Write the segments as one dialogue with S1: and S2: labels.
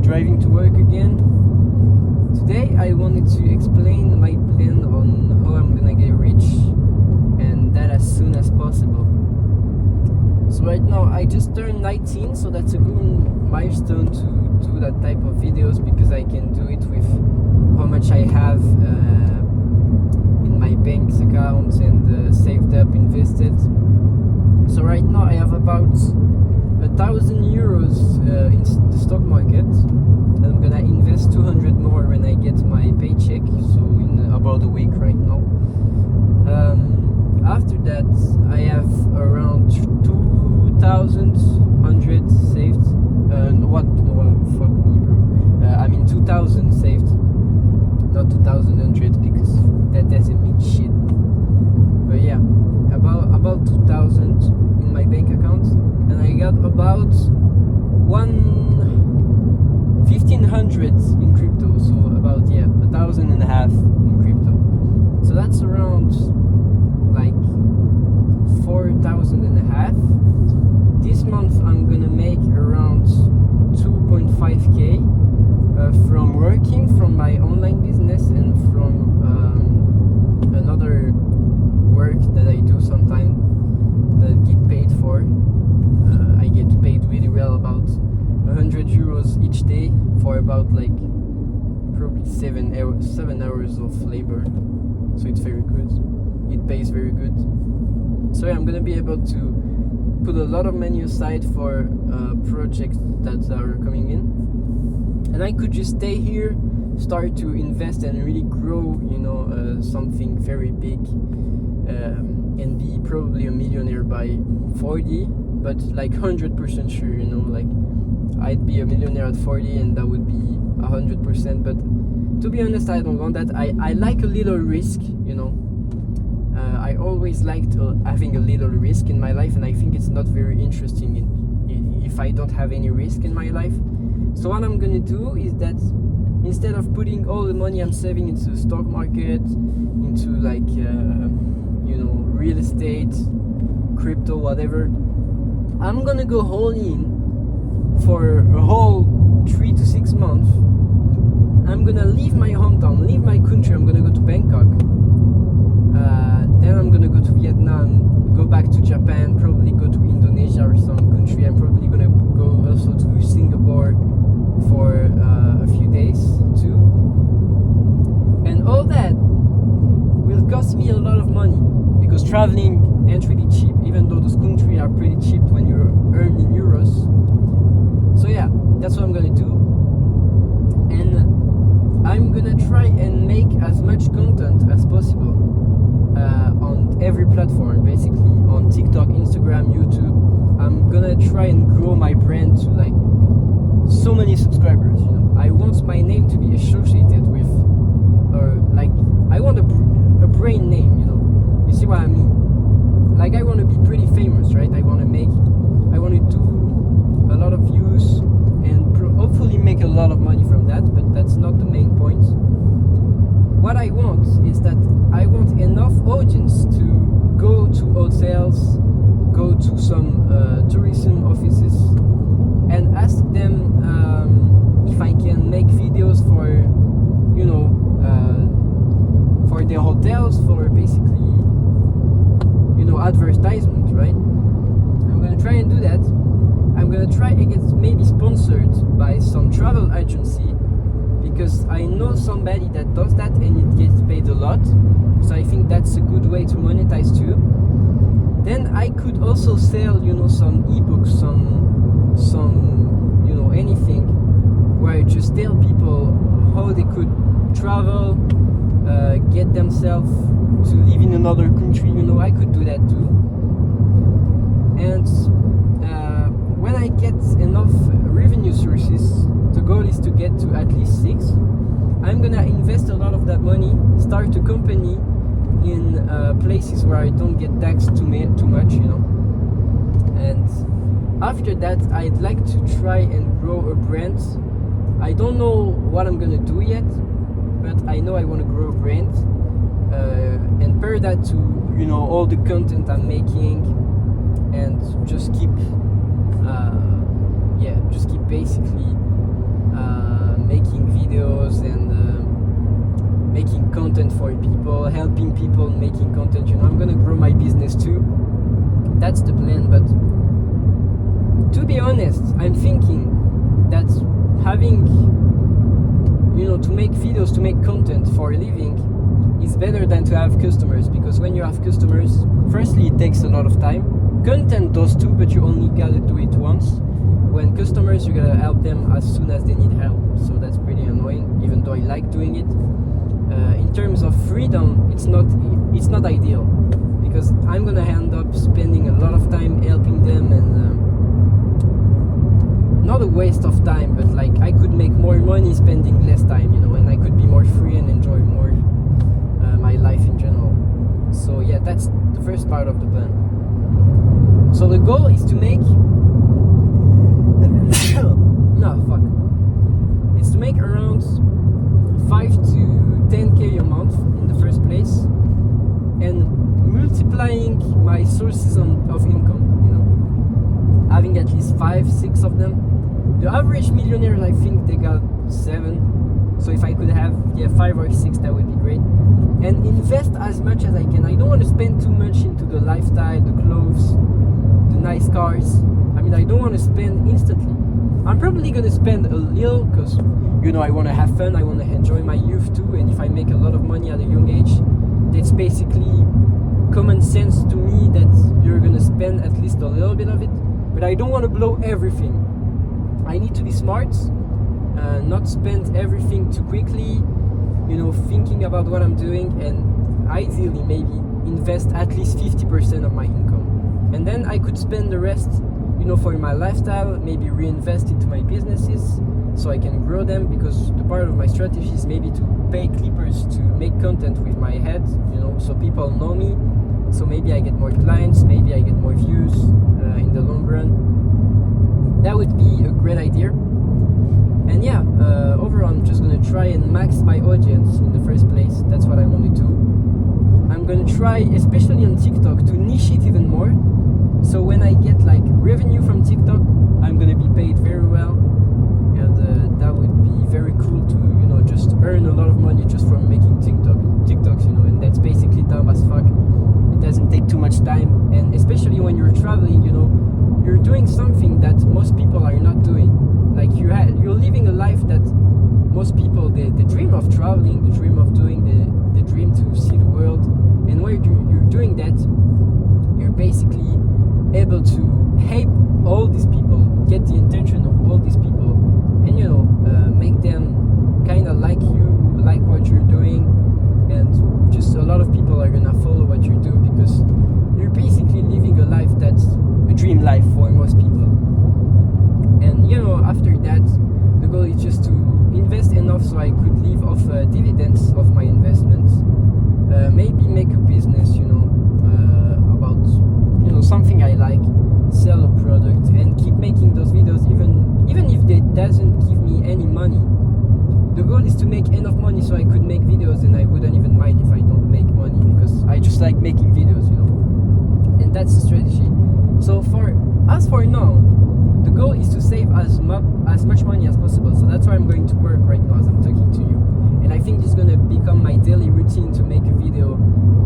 S1: driving to work again. Today I wanted to explain my plan on how I'm gonna get rich, and that as soon as possible. So right now I just turned 19, so that's a good milestone to do that type of videos, because I can do it with how much I have in my bank account and saved up, invested. So right now I have about 1,000 euros in the stock market, and I'm gonna invest 200 more when I get my paycheck, so in about a week right now. After that I have around 2,100 saved. Fuck me, bro. I mean 2,000 saved, not 2,100, because that doesn't mean shit. But yeah, about 2,000 in my bank account, and I got about 1,500 in crypto. So about 1,500 in crypto. So that's around like 4,500. This month I'm gonna make around 2.5k from working, from my online business, and from another work that I do sometimes that get paid for. I get paid really well, about 100 euros each day for about like probably 7 hours of labor. So it's very good. It pays very good. So yeah, I'm gonna be able to put a lot of money aside for projects that are coming in, and I could just stay here, start to invest and really grow, something very big, and be probably a millionaire by 40, but like 100% sure, like I'd be a millionaire at 40 and that would be 100%. But to be honest, I don't want that. I like a little risk, I always liked having a little risk in my life, and I think it's not very interesting if I don't have any risk in my life. So what I'm gonna do is that instead of putting all the money I'm saving into the stock market, into like real estate, crypto, whatever, I'm gonna go all in for a whole 3 to 6 months. I'm gonna leave my hometown, leave my country. I'm gonna go to Bangkok. Then I'm gonna go to Vietnam, go back to Japan, probably go to Indonesia or some country. I'm probably gonna go also to Singapore for a few days too. And all that will cost me a lot of money, because traveling ain't really cheap, even though those countries are pretty cheap when you're earning euros. So yeah, that's what I'm gonna do. And I'm gonna try and make as much content as possible on every platform, basically on TikTok, Instagram, YouTube. I'm gonna try and grow my brand to like so many subscribers. I want my name to be associated with, or like I want a brand name. You see what I mean? Like I want to be pretty famous, right? I want to do a lot of views and hopefully make a lot of money from that, but that's not the main point. What I want is that I want enough audience to go to hotels, go to some tourism offices, and ask them if I can make videos for for their hotels, for basically advertisement, right? I'm gonna try and do that. I'm gonna try and get maybe sponsored by some travel agency, because I know somebody that does that and it gets paid a lot. So I think that's a good way to monetize too. Then I could also sell, some ebooks, some anything, where I just tell people how they could travel, get themselves to live in another country. I could do that too. And when I get enough revenue sources, the goal is to get to at least 6. I'm gonna invest a lot of that money, start a company in places where I don't get taxed too much, And after that, I'd like to try and grow a brand. I don't know what I'm gonna do yet, but I know I want to grow a brand, and pair that to all the content I'm making, and just keep basically content for people, helping people, making content. I'm gonna grow my business too. That's the plan. But to be honest, I'm thinking that having, to make videos, to make content for a living is better than to have customers, because when you have customers, firstly, it takes a lot of time. Content does too, but you only gotta do it once. When customers, you gotta help them as soon as they need help. So that's pretty annoying, even though I like doing it. In terms of freedom, it's not ideal, because I'm gonna end up spending a lot of time helping them, and not a waste of time, but like I could make more money spending less time, and I could be more free and enjoy more my life in general. So yeah, that's the first part of the plan. So the goal is to make it's to make around 5 to 10k a month in the first place, and multiplying my sources of income, having at least 5-6 of them. The average millionaires, I think they got 7. So if I could have 5 or 6, that would be great. And invest as much as I can. I don't want to spend too much into the lifestyle, the clothes, the nice cars. I don't want to spend instantly. I'm probably going to spend a little, because I want to have fun, I want to enjoy my youth too. And if I make a lot of money at a young age, that's basically common sense to me, that you're going to spend at least a little bit of it. But I don't want to blow everything. I need to be smart, not spend everything too quickly, thinking about what I'm doing, and ideally maybe invest at least 50% of my income. And then I could spend the rest, for my lifestyle, maybe reinvest into my businesses so I can grow them, because the part of my strategy is maybe to pay clippers to make content with my head, so people know me, so maybe I get more clients, maybe I get more views in the long run. That would be a great idea. And overall, I'm just gonna try and max my audience in the first place. That's what I want to do. I'm gonna try, especially on TikTok, to niche it even more. So when I get like revenue from TikTok, I'm gonna be paid very well, and that would be very cool to just earn a lot of money just from making TikToks, and that's basically dumb as fuck. It doesn't take too much time, and especially when you're traveling, you're doing something that most people are not doing. Like you're living a life that most people they dream of traveling, they dream of doing, they dream to see the world, and when you're doing that, you're basically able to help all these people, get the intention of all these people, and make them kind of like you, like what you're doing, and just a lot of people are gonna follow what you do, because you're basically living a life that's a dream life for most people. And after that, the goal is just to invest enough so I could live off dividends of my investments. Maybe make a business, about something I like, sell a product, and keep making those videos even if they doesn't give me any money. The goal is to make enough money so I could make videos, and I wouldn't even mind if I don't make money, because I just like making videos, and that's the strategy. So for now, the goal is to save as much money as possible. So that's why I'm going to work right now as I'm talking to you. And I think it's going to become my daily routine to make a video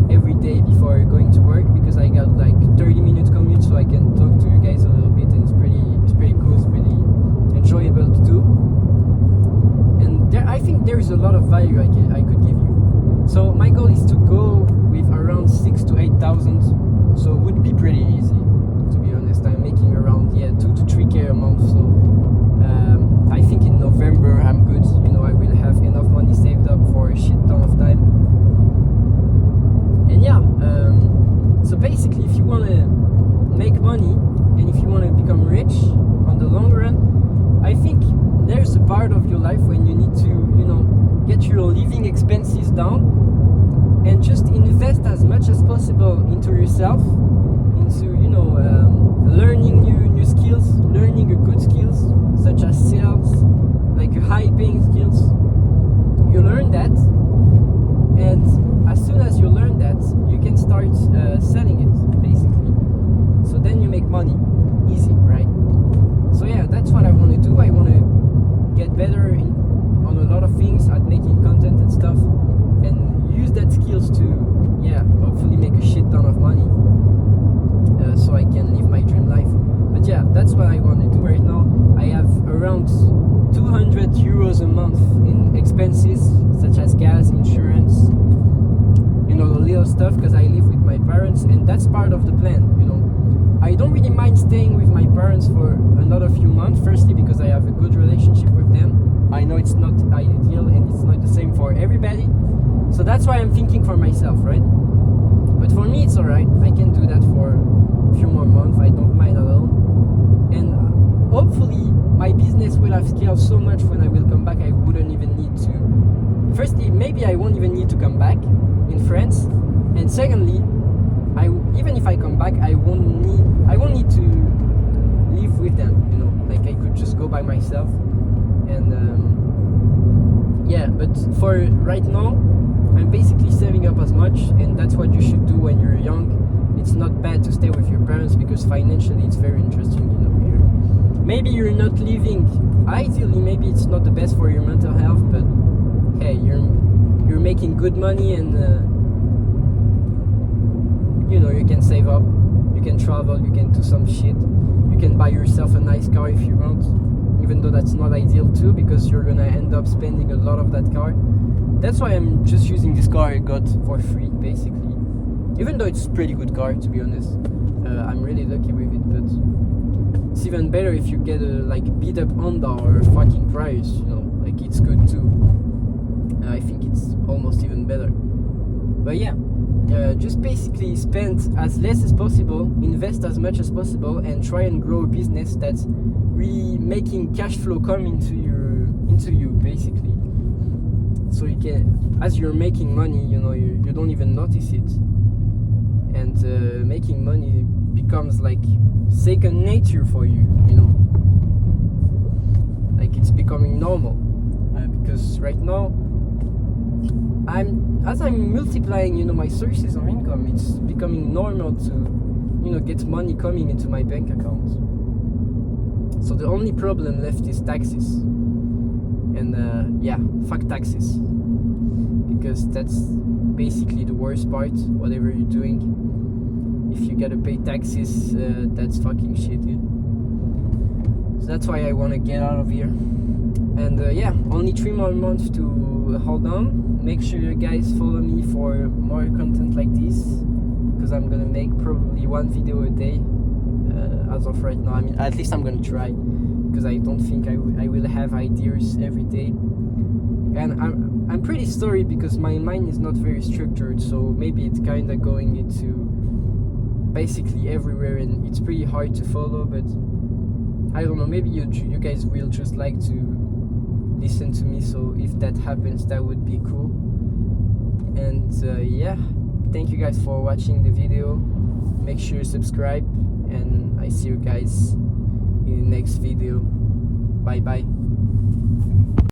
S1: every day before going to work, because I got like 30-minute commute, so I can talk to you guys a little bit, and it's pretty cool, it's pretty enjoyable to do. And I think there is a lot of value I could give you. So my goal is to go with around 6,000 to 8,000. So it would be pretty easy, to be honest. I'm making around 2 to 3k a month. So I think in November I'm good. I will have enough money saved up for a shit ton of time. And so basically, if you want to make money and if you want to become rich on the long run, I think there's a part of your life when you need to get your living expenses down and just invest as much as possible into yourself, into learning new skills, learning a good skills such as sales, like a high paying skills. You learn that, and as soon as you learn that, you can start selling it basically. So then you make money easy, right? So that's what I want to do. I want to get better on a lot of things at making content and stuff, and use that skills to hopefully make a shit ton of money, so I can live my dream life. But yeah, that's what I want to do right now. I have around 200 euros a month in expenses such as gas, insurance, you know, the little stuff, because I live with my parents, and that's part of the plan, you know. I don't really mind staying with my parents for another few months, firstly because I have a good relationship with them. I know it's not ideal and it's not the same for everybody, so that's why I'm thinking for myself, right? But for me it's alright, I can do that for a few more months, I don't mind at all. And hopefully my business will have scaled so much when I will come back I wouldn't even need to. Firstly, maybe I won't even need to come back in France, and secondly, even if I come back, I won't need to live with them, you know, like I could just go by myself. And but for right now I'm basically saving up as much, and that's what you should do when you're young. It's not bad to stay with your parents because financially it's very interesting, you know. Maybe you're not living ideally, maybe it's not the best for your mental health, but hey, you're making good money, and you know, you can save up, you can travel, you can do some shit, you can buy yourself a nice car if you want, even though that's not ideal too, because you're gonna end up spending a lot of that car. That's why I'm just using this car I got for free, basically, even though it's a pretty good car, to be honest. I'm really lucky with it, but it's even better if you get a like beat up Honda or a fucking Prius, you know, like it's good too. I think it's almost even better. But yeah, just basically spend as less as possible, invest as much as possible, and try and grow a business that's really making cash flow come into you basically. So you can, as you're making money, you know, you don't even notice it, and making money becomes like second nature for you, you know, like it's becoming normal, because right now as I'm multiplying, you know, my sources of income, it's becoming normal to, you know, get money coming into my bank account. So the only problem left is taxes, and fuck taxes, because that's basically the worst part. Whatever you're doing, if you gotta pay taxes, that's fucking shit, yeah. So that's why I want to get out of here. And only 3 more months to hold on. Make sure you guys follow me for more content like this, because I'm gonna make probably 1 video a day as of right now. I mean, at least I'm gonna try, because I don't think I will have ideas every day. And I'm pretty sorry because my mind is not very structured, so maybe it's kind of going into basically everywhere, and it's pretty hard to follow. But I don't know, maybe you guys will just like to listen to me, so if that happens, that would be cool. And thank you guys for watching the video. Make sure you subscribe, and I see you guys in the next video. Bye bye.